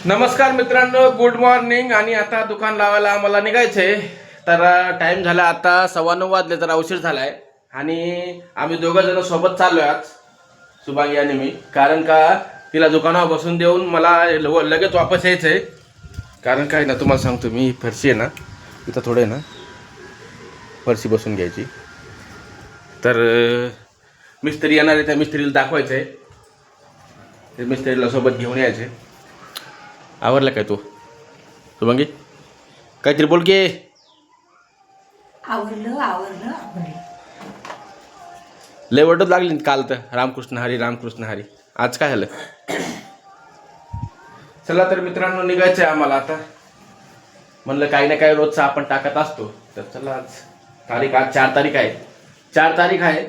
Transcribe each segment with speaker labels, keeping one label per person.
Speaker 1: नमस्कार मित्रांनो, good morning. आणि आता दुकान लावायला आम्हाला निघायचंय. तर टाइम झाला आता 9:15 वाजले, तर उशीर झालाय. आणि आम्ही दोघं जण सोबत चाललोय आज, शुभांगी आणि मी. कारण का तिला दुकानावर बसून देऊन मला लगेच वापस यायचंय. कारण काय ना, तुम्हाला सांगतो मी, फरशी आहे ना इथं थोडे ना, फरशी बसून घ्यायची. तर मिस्त्री येणार आहे, त्या मिस्त्रीला दाखवायचंय, ते मिस्त्रीला सोबत घेऊन यायचे. आवरला काय तू शुभांगी? काहीतरी बोल की.
Speaker 2: आवरलं.
Speaker 1: लय वडत लागली काल तर, रामकृष्ण हरी रामकृष्ण हरी. आज काय झालं? चला तर मित्रांनो, निघायचंय आम्हाला आता. म्हणलं काही ना काही रोजचा आपण टाकत असतो. तर चला, आज तारीख, आज 4 तारीख आहे. 4 तारीख आहे.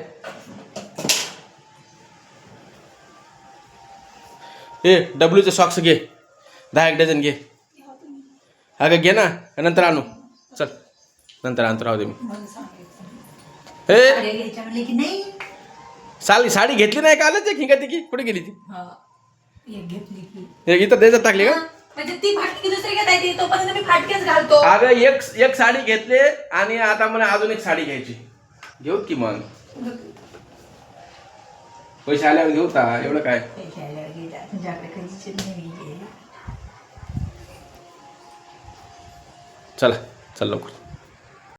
Speaker 1: ए डब्ल्यूचे सॉक्स घे, 10 डझन घे. अगं घे ना, नंतर आणू. चल नंतर आणतो, राहू दे. मी
Speaker 2: नाही
Speaker 1: साडी घेतली नाही कालच. एक हिंगा ती कुठे गेली ती?
Speaker 2: घेतली की
Speaker 1: इथं द्यायचं टाकली का?
Speaker 2: म्हणजे ती फाटकी दुसरी घेताय, तोपर्यंत मी फाटकेच घालतो.
Speaker 1: अगं एक साडी घेतली आणि आता मला अजून एक साडी घ्यायची. घेऊ की मग? पैसे आल्यावर घेऊ का? एवढं काय. चला चल लवकर.